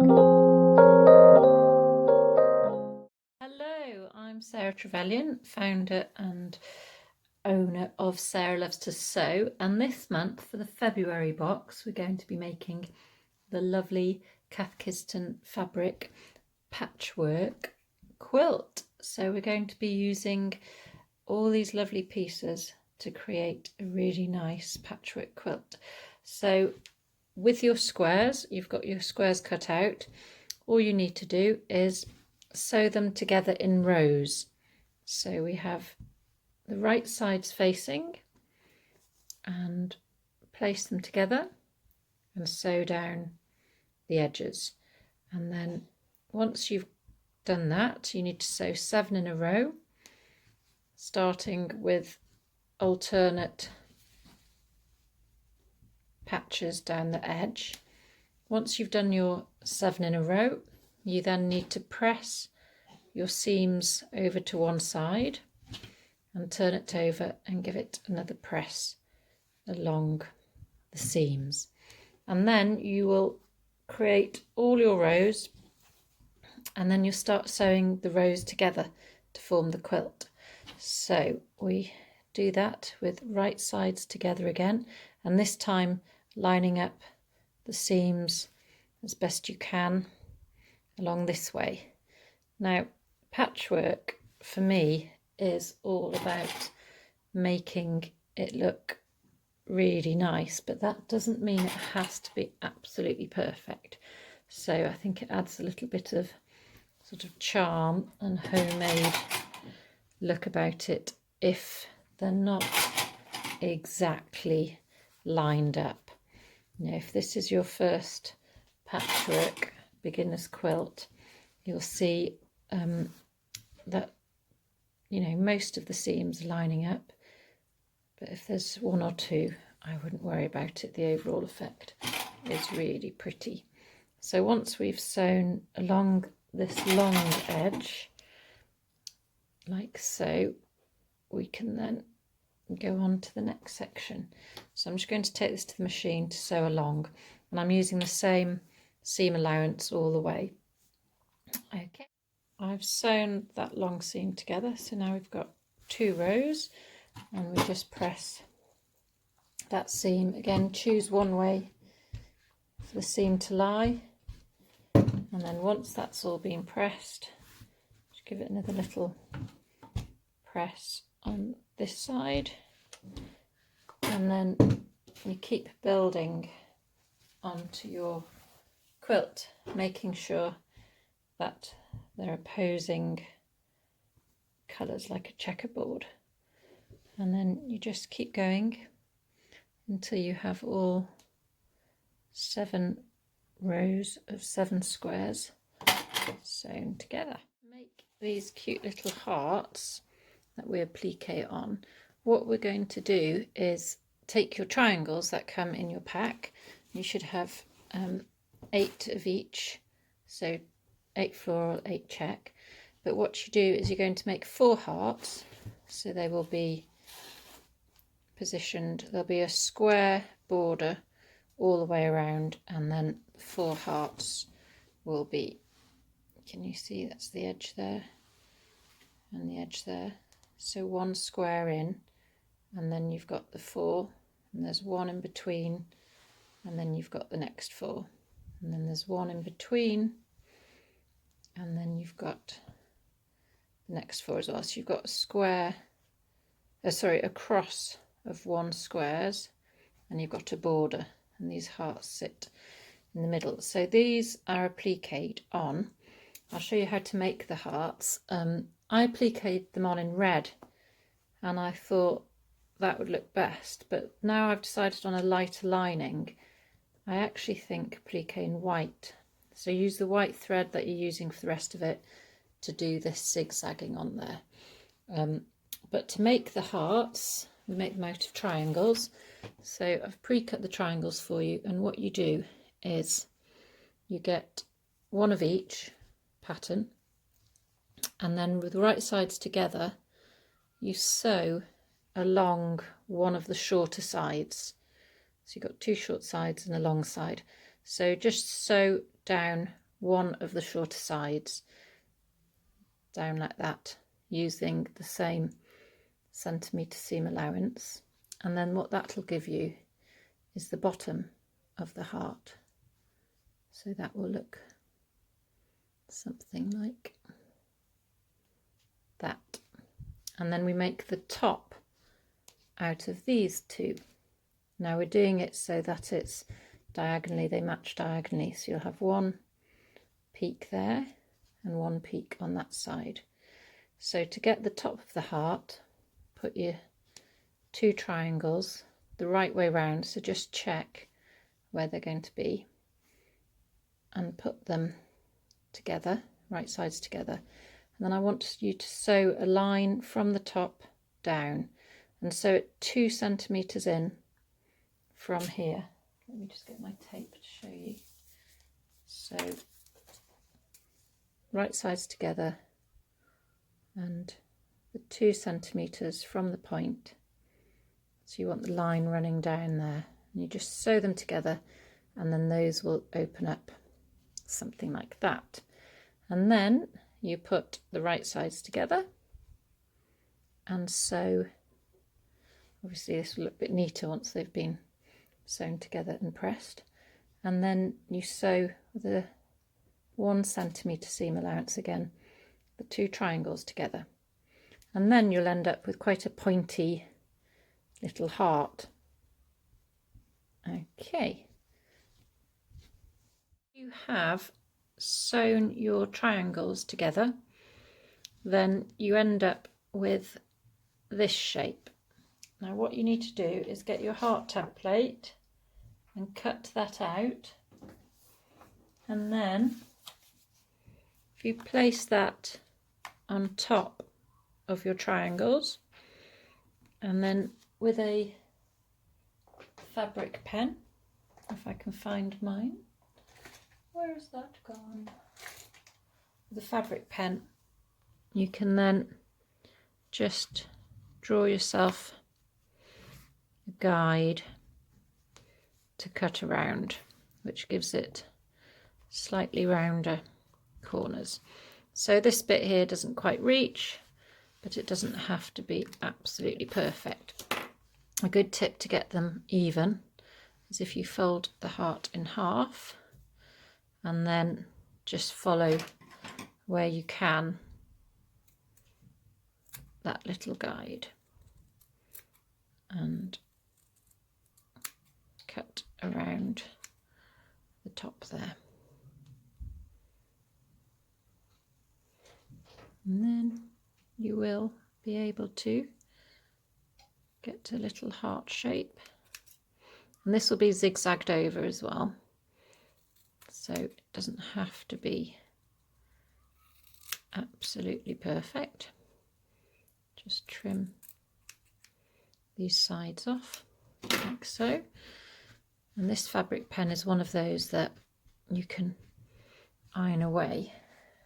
Hello, I'm Sarah Trevelyan, founder and owner of Sarah Loves to Sew, and this month for the February box we're going to be making the lovely Cath Kidston fabric patchwork quilt. So we're going to be using all these lovely pieces to create a really nice patchwork quilt. So with your squares, you've got your squares cut out. All you need to do is sew them together in rows. So we have the right sides facing, and place them together and sew down the edges. And then once you've done that, you need to sew 7 in a row, starting with alternate patches down the edge. Once you've done your 7 in a row, you then need to press your seams over to one side and turn it over and give it another press along the seams. And then you will create all your rows, and then you'll start sewing the rows together to form the quilt. So we do that with right sides together again, and this time lining up the seams as best you can along this way. Now, patchwork for me is all about making it look really nice, but that doesn't mean it has to be absolutely perfect. So I think it adds a little bit of sort of charm and homemade look about it if they're not exactly lined up. You know, if this is your first patchwork beginner's quilt, you'll see that, you know, most of the seams are lining up, but if there's one or two, I wouldn't worry about it. The overall effect is really pretty. So once we've sewn along this long edge, like so, we can then go on to the next section. So I'm just going to take this to the machine to sew along, and I'm using the same seam allowance all the way. Okay, I've sewn that long seam together, so now we've got 2 rows, and we just press that seam again. Choose one way for the seam to lie, and then once that's all been pressed, just give it another little press on this side, and then you keep building onto your quilt, making sure that they're opposing colours like a checkerboard, and then you just keep going until you have all 7 rows of 7 squares sewn together. Make these cute little hearts that we applique on. What we're going to do is take your triangles that come in your pack. You should have 8 of each, so 8 floral, 8 check. But what you do is you're going to make 4 hearts, so they will be positioned, there'll be a square border all the way around, and then 4 hearts will be, can you see that's the edge there and the edge there, so 1 square in, and then you've got the 4, and there's 1 in between, and then you've got the next 4, and then there's 1 in between, and then you've got the next 4 as well. So you've got a square, a cross of 1 squares, and you've got a border, and these hearts sit in the middle. So these are appliqued on. I'll show you how to make the hearts. I appliqued them on in red, and I thought that would look best, but now I've decided on a lighter lining. I actually think applique in white. So use the white thread that you're using for the rest of it to do this zigzagging on there. But to make the hearts, we make them out of triangles. So I've pre-cut the triangles for you, and what you do is you get 1 of each pattern, and then with the right sides together you sew along one of the shorter sides. So you've got 2 short sides and a long side. So just sew down one of the shorter sides down like that, using the same centimetre seam allowance, and then what that'll give you is the bottom of the heart. So that will look something like that. And then we make the top out of these two. Now we're doing it so that it's diagonally, they match diagonally, so you'll have one peak there and one peak on that side. So to get the top of the heart, put your 2 triangles the right way round, so just check where they're going to be and put them together, right sides together. And then I want you to sew a line from the top down and sew it 2 centimetres in from here. Let me just get my tape to show you. So right sides together and the 2 centimetres from the point. So you want the line running down there, and you just sew them together, and then those will open up something like that. And then you put the right sides together and sew. Obviously this will look a bit neater once they've been sewn together and pressed. And then you sew the 1 centimetre seam allowance again, the 2 triangles together, and then you'll end up with quite a pointy little heart. Okay, you have sewn your triangles together, then you end up with this shape. Now what you need to do is get your heart template and cut that out, and then if you place that on top of your triangles, and then with a fabric pen, if I can find mine, where has that gone? With a fabric pen you can then just draw yourself a guide to cut around, which gives it slightly rounder corners. So this bit here doesn't quite reach, but it doesn't have to be absolutely perfect. A good tip to get them even is if you fold the heart in half and then just follow where you can that little guide and cut around the top there. And then you will be able to get a little heart shape, and this will be zigzagged over as well, so it doesn't have to be absolutely perfect. Just trim these sides off like so, and this fabric pen is one of those that you can iron away,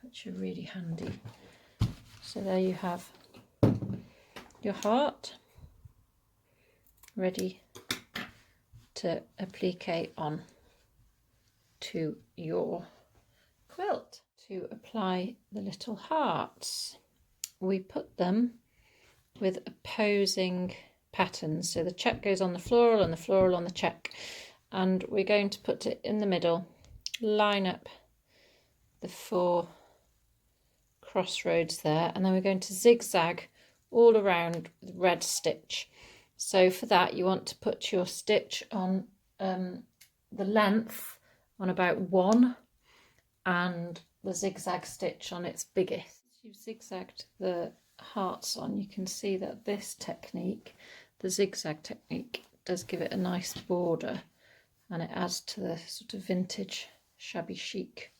which are really handy. So there you have your heart ready to applique on to your quilt. To apply the little hearts, we put them with opposing patterns. So the check goes on the floral and the floral on the check, and we're going to put it in the middle, line up the 4 crossroads there, and then we're going to zigzag all around with red stitch. So for that you want to put your stitch on the length on about 1 and the zigzag stitch on its biggest. You've zigzagged the hearts on, you can see that this technique, the zigzag technique, does give it a nice border, and it adds to the sort of vintage shabby chic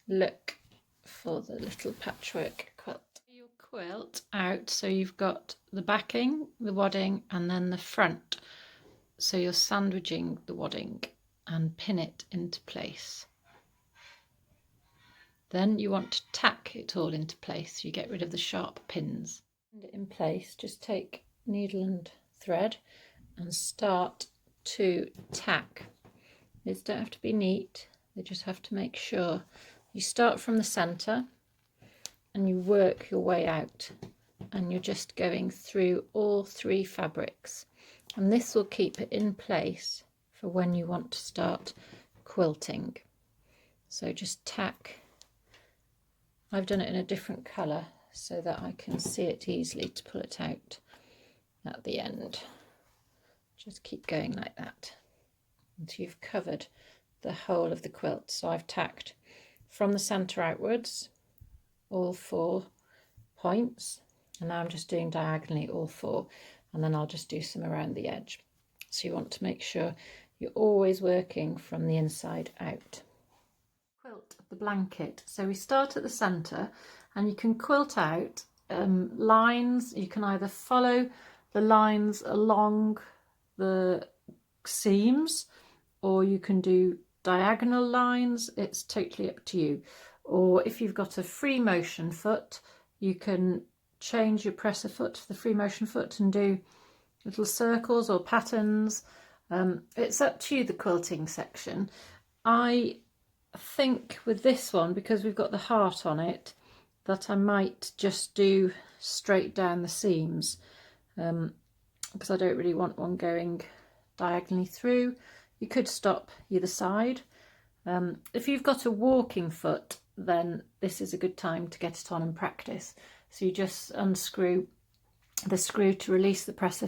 look for the little patchwork quilt. Your quilt out, so you've got the backing, the wadding, and then the front, so you're sandwiching the wadding and pin it into place. Then you want to tack it all into place, you get rid of the sharp pins. Put it in place, just take needle and thread and start to tack. These don't have to be neat, they just have to make sure you start from the centre and you work your way out, and you're just going through all 3 fabrics, and this will keep it in place for when you want to start quilting. So just tack. I've done it in a different colour so that I can see it easily to pull it out at the end. Just keep going like that until you've covered the whole of the quilt. So I've tacked from the centre outwards all 4 points, and now I'm just doing diagonally all 4, and then I'll just do some around the edge. So you want to make sure you're always working from the inside out. Quilt the blanket. So we start at the centre, and you can quilt out lines. You can either follow the lines along the seams, or you can do diagonal lines. It's totally up to you. Or if you've got a free motion foot, you can change your presser foot to the free motion foot and do little circles or patterns. It's up to you, the quilting section. I think with this one, because we've got the heart on it, that I might just do straight down the seams, because I don't really want one going diagonally through. You could stop either side. If you've got a walking foot, then this is a good time to get it on and practice. So you just unscrew the screw to release the presser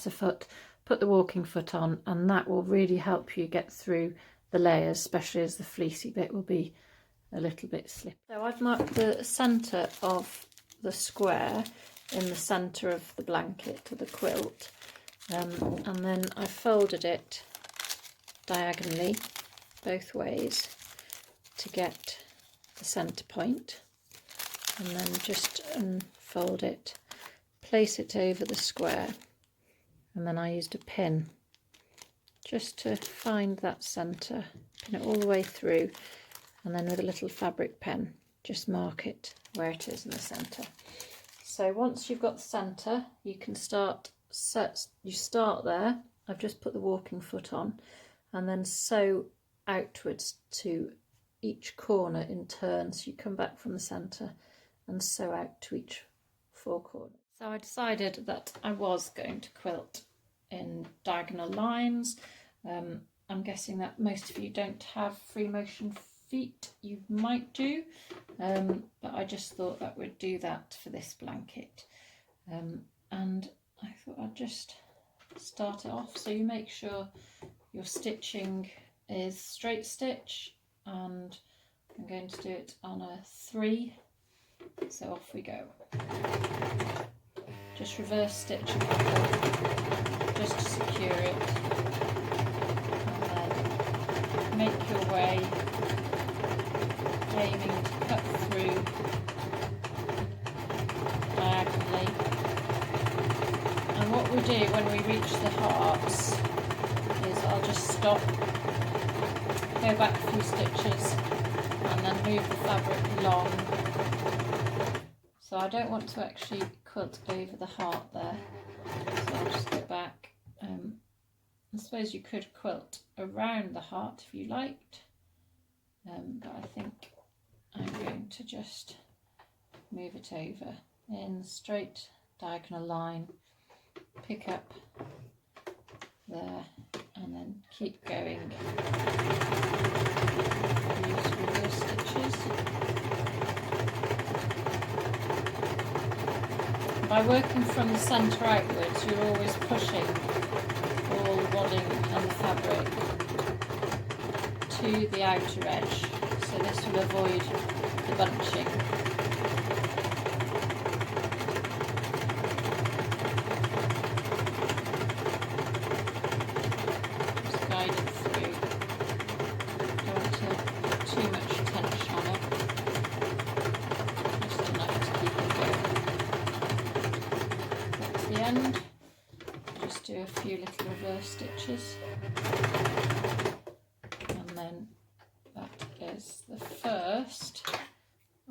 foot, put the walking foot on, and that will really help you get through the layers, especially as the fleecy bit will be a little bit slippery. So I've marked the centre of the square in the centre of the blanket or the quilt, and then I folded it diagonally both ways to get the centre point, and then just unfold it, place it over the square, and then I used a pin just to find that centre, pin it all the way through, and then with a little fabric pen just mark it where it is in the centre. So once you've got the centre, you can start there. I've just put the walking foot on, and then sew outwards to each corner in turn. So you come back from the centre and sew out to each 4 corners. So I decided that I was going to quilt in diagonal lines. I'm guessing that most of you don't have free motion feet. You might do, but I just thought that would do that for this blanket. And I thought I'd just start it off. So you make sure your stitching is straight stitch, and I'm going to do it on a 3. So off we go. Just reverse stitch a couple just to secure it, and then make your way, aiming to cut through diagonally. And what we do when we reach the hearts is I'll just stop, go back a few stitches, and then move the fabric along. So I don't want to actually quilt over the heart there, so I'll just go back. I suppose you could quilt around the heart if you liked, but I think I'm going to just move it over in straight diagonal line, pick up there, and then keep going. Use reverse stitches. By working from the centre outwards, you're always pushing all the wadding and the fabric to the outer edge, so this will avoid the bunching. Just guide it through. Don't want to put too much tension on it, just enough to keep it going. At the end, just do a few little reverse stitches, and then that is the first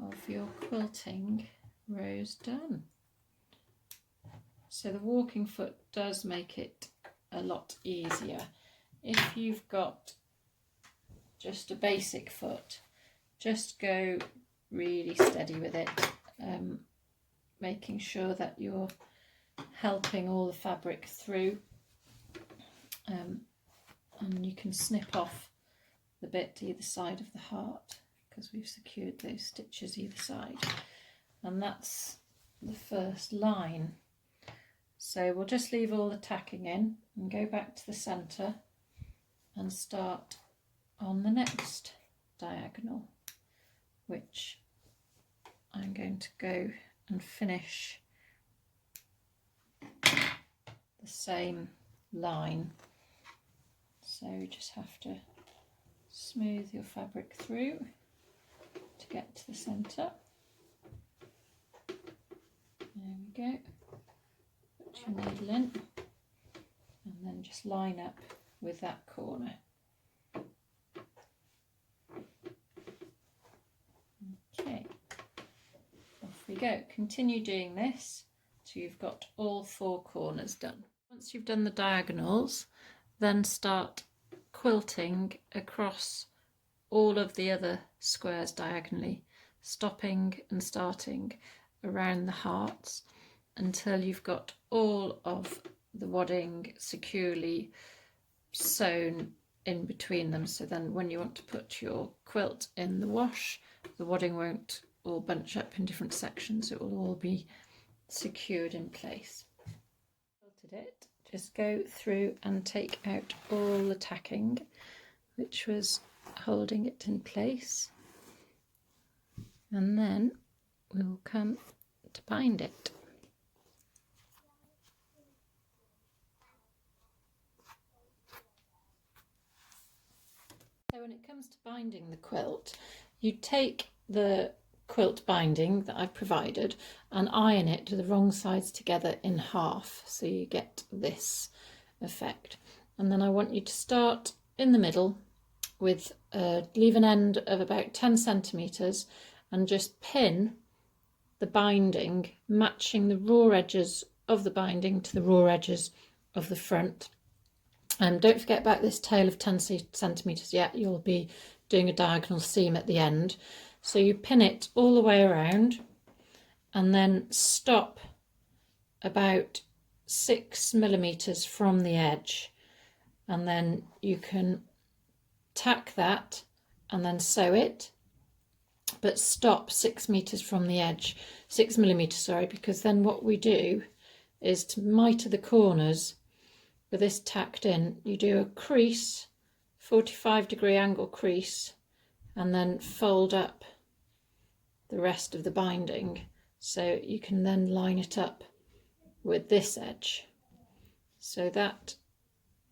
of your quilting rows done. So the walking foot does make it a lot easier. If you've got just a basic foot, just go really steady with it, making sure that you're helping all the fabric through, and you can snip off the bit either side of the heart because we've secured those stitches either side, and that's the first line. So we'll just leave all the tacking in and go back to the centre and start on the next diagonal, which I'm going to go and finish the same line. So you just have to smooth your fabric through to get to the centre. There we go. Put your needle in and then just line up with that corner. Okay, off we go. Continue doing this till you've got all 4 corners done. Once you've done the diagonals, then start quilting across all of the other squares diagonally, stopping and starting around the hearts until you've got all of the wadding securely sewn in between them. So then when you want to put your quilt in the wash, the wadding won't all bunch up in different sections, it will all be secured in place. Quilted it, just go through and take out all the tacking which was holding it in place, and then we'll come to bind it. So when it comes to binding the quilt, you take the quilt binding that I've provided and iron it to the wrong sides together in half, so you get this effect. And then I want you to start in the middle with leave an end of about 10 centimetres and just pin the binding matching the raw edges of the binding to the raw edges of the front. And don't forget about this tail of 10 centimetres yet, you'll be doing a diagonal seam at the end. So you pin it all the way around and then stop about 6 millimetres from the edge, and then you can tack that and then sew it, but stop 6 meters from the edge, 6 millimeters, sorry, because then what we do is to miter the corners with this tacked in, you do a crease, 45-degree angle crease, and then fold up the rest of the binding, so you can then line it up with this edge. So that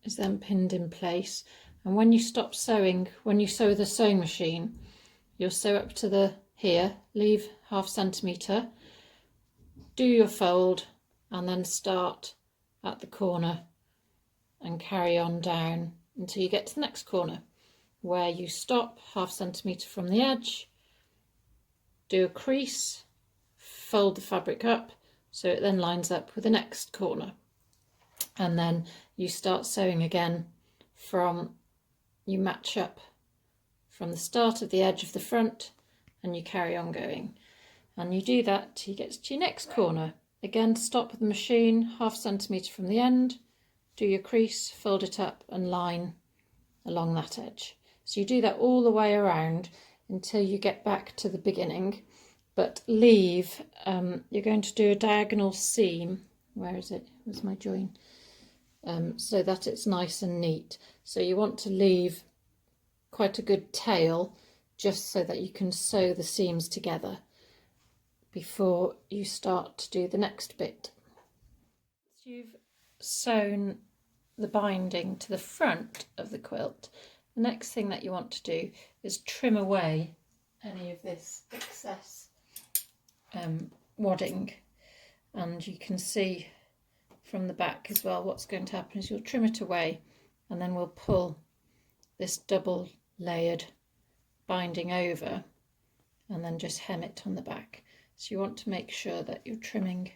is then pinned in place, and when you stop sewing, when you sew with a sewing machine, you'll sew up to the here, leave ½ centimetre, do your fold, and then start at the corner and carry on down until you get to the next corner, where you stop ½ centimetre from the edge, do a crease, fold the fabric up so it then lines up with the next corner, and then you start sewing again from, you match up from the start of the edge of the front and you carry on going, and you do that till you get to your next corner. Again, stop the machine ½ centimetre from the end, do your crease, fold it up and line along that edge. So you do that all the way around until you get back to the beginning, but leave, you're going to do a diagonal seam, where is it, where's my join, so that it's nice and neat. So you want to leave quite a good tail just so that you can sew the seams together before you start to do the next bit. Once you've sewn the binding to the front of the quilt, the next thing that you want to do is trim away any of this excess wadding, and you can see from the back as well what's going to happen is you'll trim it away, and then we'll pull this double layered binding over and then just hem it on the back. So you want to make sure that you're trimming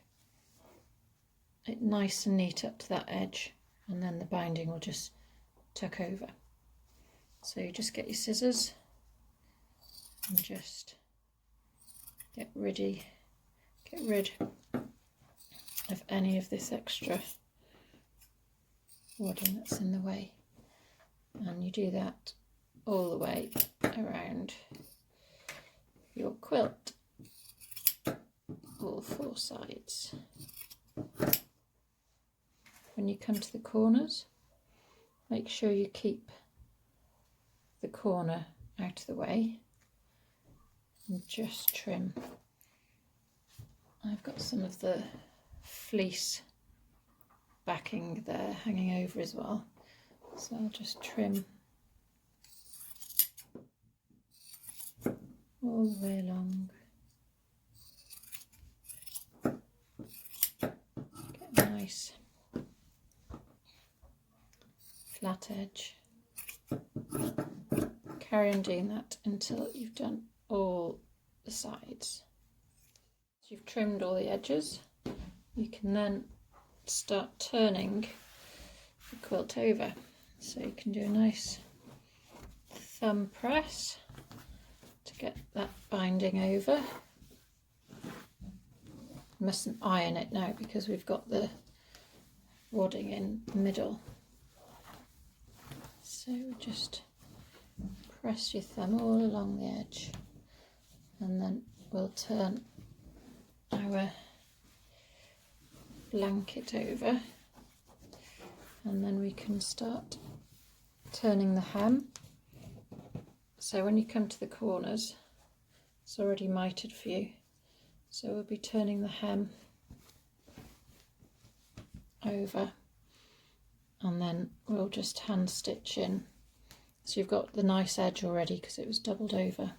it nice and neat up to that edge, and then the binding will just tuck over. So you just get your scissors and just get rid of any of this extra wadding that's in the way, and you do that all the way around your quilt, all four sides. When you come to the corners, make sure you keep the corner out of the way and just trim. I've got some of the fleece backing there hanging over as well, so I'll just trim all the way along. Get a nice flat edge. Carry on doing that until you've done all the sides. So you've trimmed all the edges, you can then start turning the quilt over. So you can do a nice thumb press to get that binding over. Mustn't iron it now because we've got the wadding in the middle. So just press your thumb all along the edge, and then we'll turn our blanket over, and then we can start turning the hem. So when you come to the corners, it's already mitered for you, so we'll be turning the hem over, and then we'll just hand stitch in. So you've got the nice edge already because it was doubled over,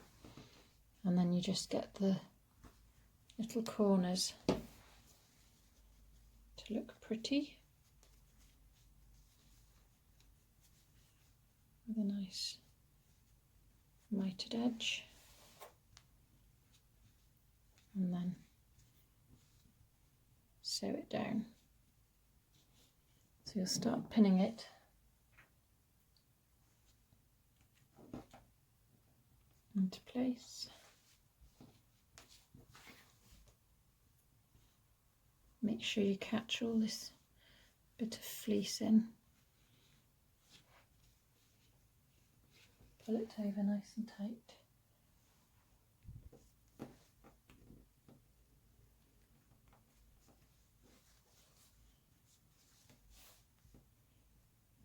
and then you just get the little corners to look pretty with a nice mitered edge, and then sew it down. So you'll start pinning it into place. Make sure you catch all this bit of fleece in. Pull it over nice and tight.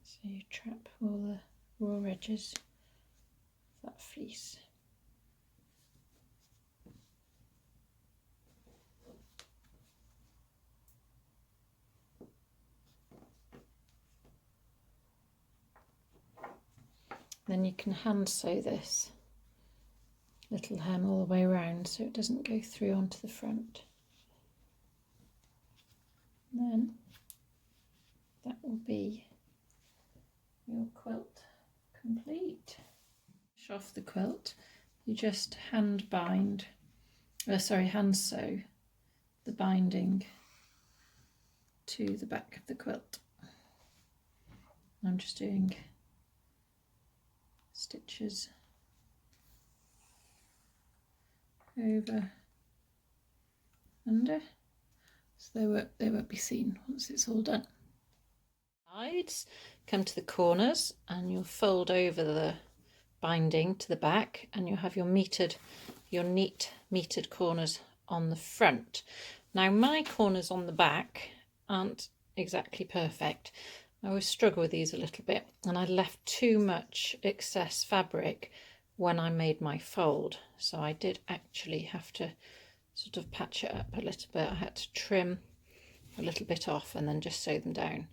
So you trap all the raw edges of that fleece. Then you can hand sew this little hem all the way around so it doesn't go through onto the front. Then that will be your quilt complete. Finish off the quilt, you just hand sew the binding to the back of the quilt. I'm just doing stitches over, under, so they won't be seen once it's all done. Sides, come to the corners and you'll fold over the binding to the back, and you'll have your neat metered corners on the front. Now my corners on the back aren't exactly perfect. I always struggle with these a little bit, and I left too much excess fabric when I made my fold, so I did actually have to sort of patch it up a little bit. I had to trim a little bit off and then just sew them down.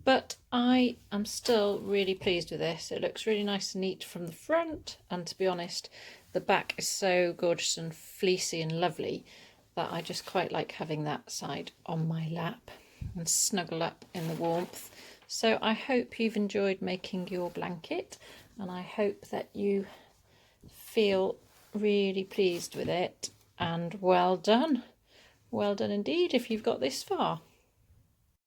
But I am still really pleased with this. It looks really nice and neat from the front, and to be honest, the back is so gorgeous and fleecy and lovely that I just quite like having that side on my lap and snuggle up in the warmth. So I hope you've enjoyed making your blanket, and I hope that you feel really pleased with it, and well done indeed if you've got this far.